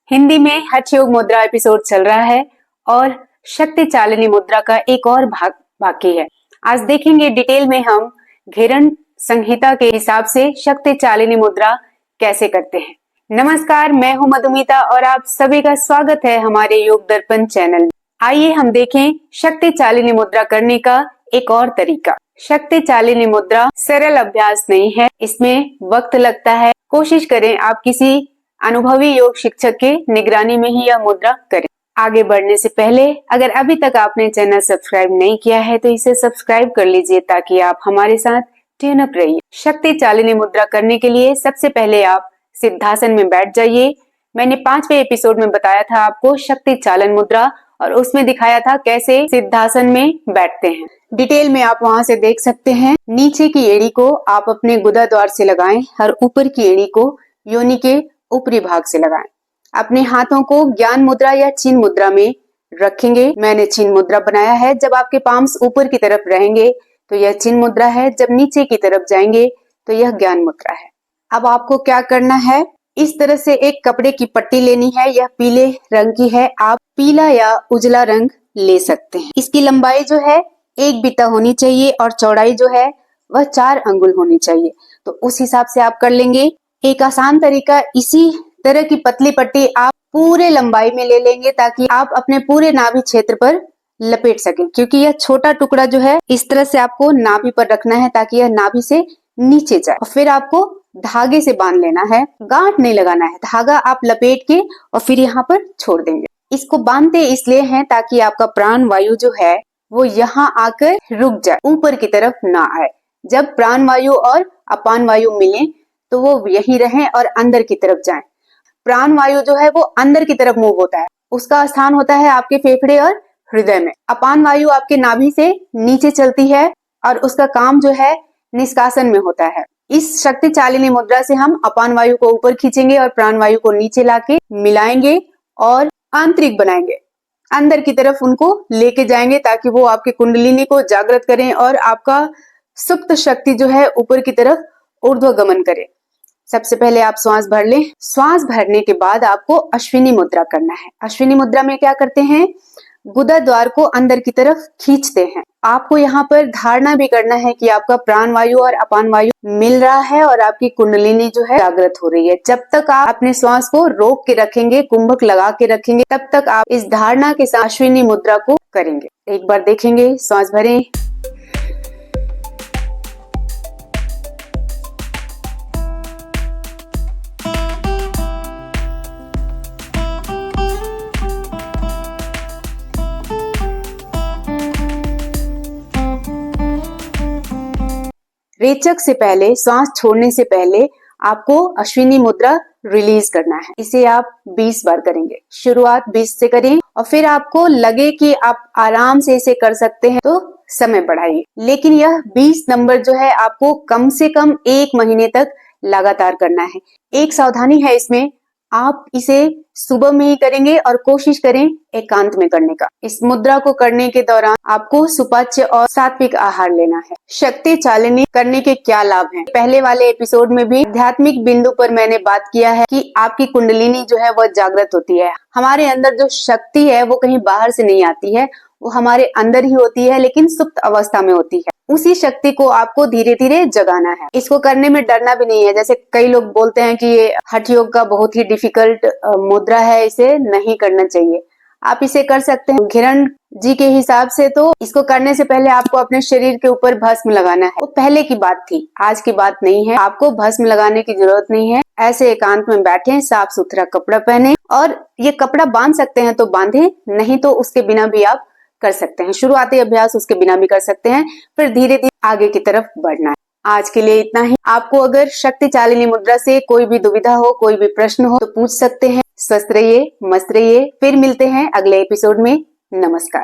हिंदी में हठ योग मुद्रा एपिसोड चल रहा है और शक्ति चालिनी मुद्रा का एक और भाग बाकी है। आज देखेंगे डिटेल में हम घेरन संहिता के हिसाब से शक्ति चालिनी मुद्रा कैसे करते हैं। नमस्कार, मैं हूं मधुमिता और आप सभी का स्वागत है हमारे योग दर्पण चैनल में। आइए हम देखें शक्ति चालिनी मुद्रा करने का एक और तरीका। शक्ति चालिनी मुद्रा सरल अभ्यास नहीं है, इसमें वक्त लगता है। कोशिश करें आप किसी अनुभवी योग शिक्षक के निगरानी में ही यह मुद्रा करें। आगे बढ़ने से पहले अगर अभी तक आपने चैनल सब्सक्राइब नहीं किया है तो इसे सब्सक्राइब कर लीजिए ताकि आप हमारे साथ ट्यून अप रहिए। शक्ति चालिनी मुद्रा करने के लिए सबसे पहले आप सिद्धासन में बैठ जाइए। मैंने 5वें एपिसोड में बताया था आपको शक्ति चालन मुद्रा और उसमें दिखाया था कैसे सिद्धासन में बैठते हैं। डिटेल में आप वहां से देख सकते हैं। नीचे की एड़ी को आप अपने गुदा द्वार से लगाएं और ऊपर की एड़ी को योनि के ऊपरी भाग से लगाएं। अपने हाथों को ज्ञान मुद्रा या चिन्ह मुद्रा में रखेंगे। मैंने चिन्ह मुद्रा बनाया है। जब आपके पाम्स ऊपर की तरफ रहेंगे तो यह चिन्ह मुद्रा है, जब नीचे की तरफ जाएंगे तो यह ज्ञान मुद्रा है। अब आपको क्या करना है, इस तरह से एक कपड़े की पट्टी लेनी है। यह पीले रंग की है, आप पीला या उजला रंग ले सकते हैं। इसकी लंबाई जो है 1 बिता होनी चाहिए और चौड़ाई जो है वह 4 अंगुल होनी चाहिए। तो उस हिसाब से आप कर लेंगे। एक आसान तरीका, इसी तरह की पतली पट्टी आप पूरे लंबाई में ले लेंगे ताकि आप अपने पूरे नाभि क्षेत्र पर लपेट सकें, क्योंकि यह छोटा टुकड़ा जो है इस तरह से आपको नाभि पर रखना है ताकि यह नाभि से नीचे जाए। और फिर आपको धागे से बांध लेना है, गांठ नहीं लगाना है। धागा आप लपेट के और फिर यहाँ पर छोड़ देंगे। इसको बांधते इसलिए हैं ताकि आपका प्राण वायु जो है वो यहाँ आकर रुक जाए, ऊपर की तरफ ना आए। जब प्राण वायु और अपान वायु मिले तो वो यही रहें और अंदर की तरफ जाएं। प्राण वायु जो है वो अंदर की तरफ मूव होता है, उसका स्थान होता है आपके फेफड़े और हृदय में। अपान वायु आपके नाभि से नीचे चलती है और उसका काम जो है निष्कासन में होता है। इस शक्ति चालिनी मुद्रा से हम अपान वायु को ऊपर खींचेंगे और प्राण वायु को नीचे लाके मिलाएंगे और आंतरिक बनाएंगे, अंदर की तरफ उनको लेके जाएंगे ताकि वो आपके कुंडलिनी को जागृत करें और आपका सुप्त शक्ति जो है ऊपर की तरफ ऊर्ध्वगमन करे। सबसे पहले आप श्वास भर लें। श्वास भरने के बाद आपको अश्विनी मुद्रा करना है। अश्विनी मुद्रा में क्या करते हैं, गुदा द्वार को अंदर की तरफ खींचते हैं। आपको यहाँ पर धारणा भी करना है कि आपका प्राण वायु और अपान वायु मिल रहा है और आपकी कुंडलिनी जो है जागृत हो रही है। जब तक आप अपने श्वास को रोक के रखेंगे, कुंभक लगा के रखेंगे, तब तक आप इस धारणा के साथ अश्विनी मुद्रा को करेंगे। एक बार देखेंगे, श्वास भरें, रेचक से पहले, श्वास छोड़ने से पहले आपको अश्विनी मुद्रा रिलीज करना है। इसे आप 20 बार करेंगे। शुरुआत 20 से करें और फिर आपको लगे कि आप आराम से इसे कर सकते हैं तो समय बढ़ाइए। लेकिन यह 20 नंबर जो है आपको कम से कम 1 महीने तक लगातार करना है। एक सावधानी है इसमें, आप इसे सुबह में ही करेंगे और कोशिश करें एकांत में करने का। इस मुद्रा को करने के दौरान आपको सुपाच्य और सात्विक आहार लेना है। शक्ति चालिनी करने के क्या लाभ हैं? पहले वाले एपिसोड में भी आध्यात्मिक बिंदु पर मैंने बात किया है कि आपकी कुंडलिनी जो है वह जागृत होती है। हमारे अंदर जो शक्ति है वो कहीं बाहर से नहीं आती है, वो हमारे अंदर ही होती है, लेकिन सुप्त अवस्था में होती है। उसी शक्ति को आपको धीरे धीरे जगाना है। इसको करने में डरना भी नहीं है। जैसे कई लोग बोलते हैं कि ये हठ योग का बहुत ही डिफिकल्ट मुद्रा है, इसे नहीं करना चाहिए। आप इसे कर सकते हैं। घेरन जी के हिसाब से तो इसको करने से पहले आपको अपने शरीर के ऊपर भस्म लगाना है। वो पहले की बात थी, आज की बात नहीं है। आपको भस्म लगाने की जरूरत नहीं है। ऐसे एकांत में बैठे, साफ सुथरा कपड़ा पहने और ये कपड़ा बांध सकते हैं तो बांधे, नहीं तो उसके बिना भी आप कर सकते हैं। शुरुआती अभ्यास उसके बिना भी कर सकते हैं, फिर धीरे धीरे आगे की तरफ बढ़ना है। आज के लिए इतना ही। आपको अगर शक्ति चालिनी मुद्रा से कोई भी दुविधा हो, कोई भी प्रश्न हो तो पूछ सकते हैं। स्वस्थ रहिए, मस्त रहिए। फिर मिलते हैं अगले एपिसोड में। नमस्कार।